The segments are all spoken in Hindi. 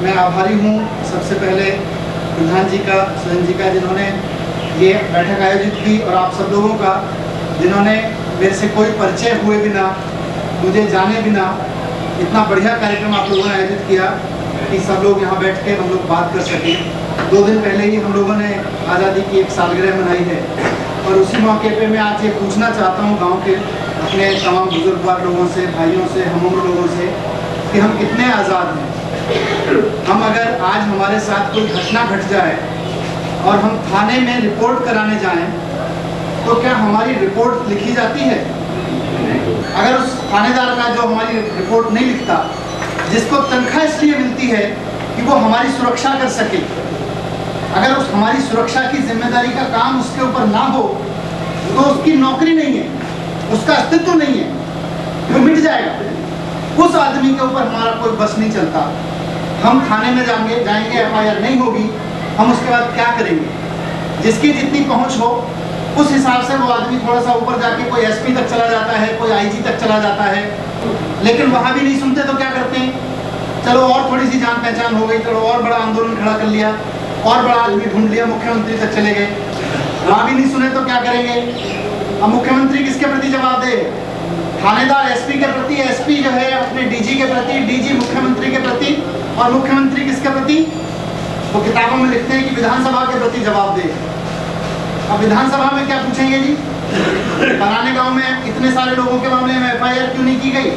मैं आभारी हूँ सबसे पहले प्रधान जी का, स्वयं जी का, जिन्होंने ये बैठक आयोजित की, और आप सब लोगों का जिन्होंने मेरे से कोई परिचय हुए बिना, मुझे जाने बिना इतना बढ़िया कार्यक्रम आप लोगों ने आयोजित किया कि सब लोग यहाँ बैठ के हम लोग बात कर सकें। 2 दिन पहले ही हम लोगों ने आज़ादी की 1 सालगिरह मनाई है, और उसी मौके पे मैं आज ये पूछना चाहता हूँ गांव के अपने तमाम बुजुर्गवार लोगों से, भाइयों से, हम उम्र लोगों से कि हम कितने आज़ाद हैं। हम अगर आज हमारे साथ कोई घटना घट जाए और हम थाने में रिपोर्ट कराने जाएं, तो क्या हमारी रिपोर्ट लिखी जाती है? अगर उस थानेदार का जो हमारी रिपोर्ट नहीं लिखता, जिसको तनख्वाह इसलिए मिलती है कि वो हमारी सुरक्षा कर सके, अगर उस हमारी सुरक्षा की जिम्मेदारी का काम उसके ऊपर ना हो, तो उसकी नौकरी नहीं है, उसका अस्तित्व नहीं है, वो मिट जाएगा। उस आदमी के ऊपर हमारा कोई बस नहीं चलता। हम थाने में जाएंगे, एफआईआर नहीं होगी, हम उसके बाद क्या करेंगे? जिसकी जितनी पहुंच हो उस हिसाब से वो आदमी थोड़ा सा ऊपर जाके कोई एसपी तक चला जाता है, कोई आईजी तक चला जाता है, लेकिन वहां भी नहीं सुनते तो क्या करते हैं? चलो और थोड़ी सी जान पहचान हो गई, चलो और बड़ा आंदोलन खड़ा कर लिया, और बड़ा आदमी ढूंढ लिया, मुख्यमंत्री तक चले गए। वहां भी नहीं सुने तो क्या करेंगे? अब मुख्यमंत्री किसके प्रति जवाब दे? थानेदार एसपी के प्रति, एसपी जो है अपने डीजी के प्रति, डीजी मुख्यमंत्री के प्रति, और मुख्यमंत्री किसके प्रति? वो किताबों में लिखते हैं कि विधानसभा के प्रति जवाब दे। अब विधानसभा में क्या पूछेंगे जी? फलाने गांव में इतने सारे लोगों के मामले में एफआईआर क्यों नहीं की गई?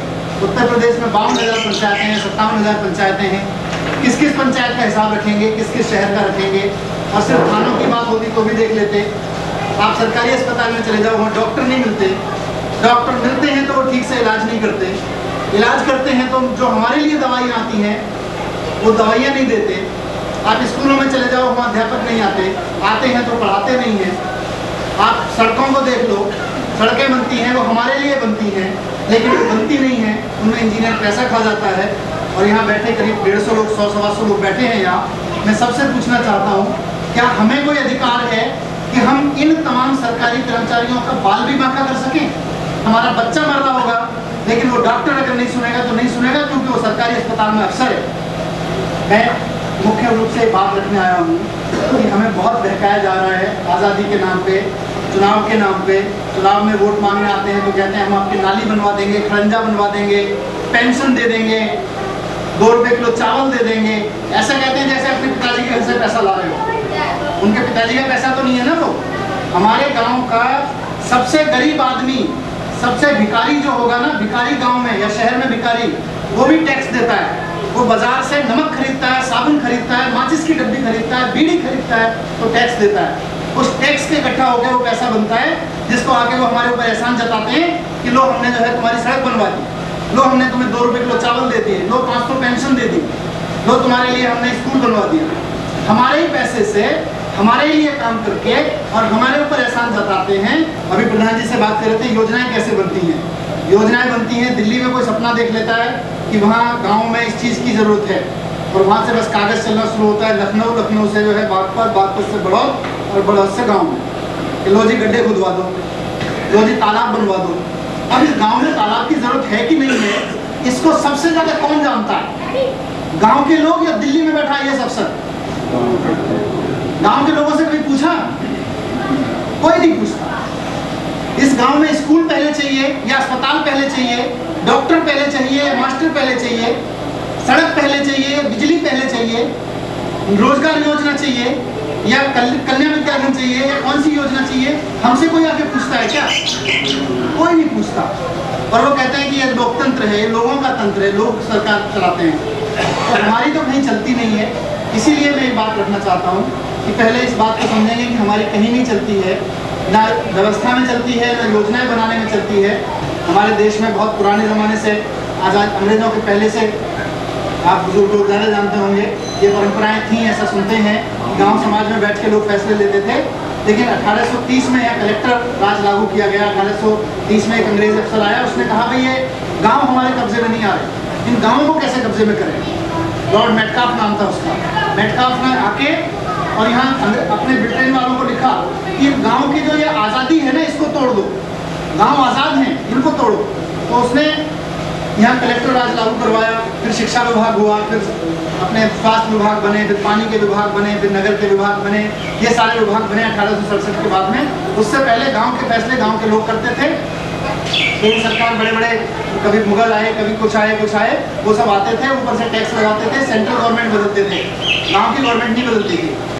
उत्तर प्रदेश में 52,000 पंचायतें हैं, 57,000 पंचायतें हैं। किस किस पंचायत का हिसाब रखेंगे, किस किस शहर का रखेंगे? और सिर्फ थानों की बात होती तो भी देख लेते। आप सरकारी अस्पताल में चले जाओ, वहाँ डॉक्टर नहीं मिलते, डॉक्टर मिलते हैं तो वो ठीक से इलाज नहीं करते, इलाज करते हैं तो जो हमारे लिए दवाइयाँ आती हैं वो दवाइयाँ नहीं देते। आप स्कूलों में चले जाओ, वहाँ अध्यापक नहीं आते हैं तो पढ़ाते नहीं हैं। आप सड़कों को देख लो, सड़कें बनती हैं वो हमारे लिए बनती हैं, लेकिन वो बनती नहीं है, उनमें इंजीनियर पैसा खा जाता है। और यहाँ बैठे करीब 150 लोग, 100-125 लोग बैठे हैं यहाँ। मैं सबसे पूछना चाहता हूँ, क्या हमें कोई अधिकार है कि हम इन तमाम सरकारी कर्मचारियों का बाल बीमा का कर सकें? हमारा बच्चा मर रहा होगा, लेकिन वो डॉक्टर अगर नहीं सुनेगा तो नहीं सुनेगा, क्योंकि वो सरकारी अस्पताल में अफसर है। मैं मुख्य रूप से बात रखने आया हूँ कि हमें बहुत बहकाया जा रहा है आज़ादी के नाम पे, चुनाव के नाम पे। चुनाव में वोट मांगने आते हैं तो कहते हैं हम आपकी नाली बनवा देंगे, खड़ंजा बनवा देंगे, पेंशन दे देंगे, 2 रुपये किलो चावल दे देंगे। ऐसा कहते हैं जैसे अपने पिताजी के घर से पैसा ला रहे हो। उनके पिताजी का पैसा तो नहीं है ना। वो हमारे गाँव का सबसे गरीब आदमी, सबसे भिखारी जो होगा ना, भिखारी गाँव में या शहर में भिखारी, वो भी टैक्स देता है। वो बाजार से नमक खरीदता है, साबुन खरीदता है, माचिस की डब्बी खरीदता है, बीड़ी खरीदता है, तो टैक्स देता है। उस टैक्स के इकट्ठा होकर वो पैसा बनता है, जिसको आके वो हमारे ऊपर एहसान जताते हैं कि लो हमने जो है तुम्हारी सड़क बनवा दी, लो हमने तुम्हें 2 रुपये किलो चावल दे दिए, लो 500 पेंशन दे दी, लो तुम्हारे लिए हमने स्कूल बनवा दिया। हमारे ही पैसे से हमारे लिए काम करके और हमारे ऊपर एहसान जताते हैं। अभी प्रधान जी से बात कर रहे थे, योजनाएं कैसे बनती हैं? योजनाएं बनती हैं, दिल्ली में कोई सपना देख लेता है कि वहाँ गांव में इस चीज़ की ज़रूरत है, और वहाँ से बस कागज़ चलना शुरू होता है। लखनऊ से जो है बागपत से बड़ौद, और बड़ौद से गाँव में, लो जी गड्ढे खुदवा दो, लो जी तालाब बनवा दो। अब इस गाँव में तालाब की ज़रूरत है कि नहीं है, इसको सबसे ज़्यादा कौन जानता है? गाँव के लोग या दिल्ली में बैठा ये अफसर? गाँव के लोगों से कभी पूछा? कोई नहीं पूछता। इस गांव में स्कूल पहले चाहिए या अस्पताल पहले चाहिए, डॉक्टर पहले चाहिए, मास्टर पहले चाहिए, सड़क पहले चाहिए, बिजली पहले चाहिए, रोजगार योजना चाहिए, या कन्या विद्याधन चाहिए, या कौन सी योजना चाहिए? हमसे कोई आके पूछता है क्या? कोई नहीं पूछता। और वो कहते हैं कि ये लोकतंत्र है, ये लोगों का तंत्र है, लोग सरकार चलाते हैं। तो हमारी तो कहीं चलती नहीं है। इसीलिए मैं एक बात रखना चाहता हूँ कि पहले इस बात को समझेंगे कि हमारी कहीं नहीं चलती है, ना व्यवस्था में चलती है, ना योजनाएं बनाने में चलती है। हमारे देश में बहुत पुराने ज़माने से, आज़ाद अंग्रेज़ों के पहले से, आप बुजुर्ग लोग ज़्यादा जानते होंगे, ये परंपराएं थीं। ऐसा सुनते हैं गांव समाज में बैठ के लोग फैसले लेते थे। लेकिन 1830 में यहाँ कलेक्टर राज लागू किया गया। 1830 में एक अंग्रेज़ अफसर आया, उसने कहा भाई ये गाँव हमारे कब्जे में नहीं आ रहे, इन गाँवों को कैसे कब्जे में करें? लॉर्ड मेटकाफ नाम था उसका। मेटकाफ ने आके और यहाँ अपने ब्रिटेन वालों को लिखा कि गांव की जो ये आज़ादी है ना, इसको तोड़ दो, गांव आज़ाद हैं, इनको तोड़ो। तो उसने यहाँ कलेक्टर राज लागू करवाया, फिर शिक्षा विभाग हुआ, फिर अपने स्वास्थ्य विभाग बने, फिर पानी के विभाग बने, फिर नगर के विभाग बने, ये सारे विभाग बने 1867 के बाद में। उससे पहले गांव के फैसले गांव के लोग करते थे। केंद्र सरकार बड़े बड़े, कभी मुगल आए, कभी कुछ आए, वो सब आते थे, ऊपर से टैक्स लगाते थे, सेंट्रल गवर्नमेंट बदलते थे, गाँव की गवर्नमेंट नहीं बदलती थी।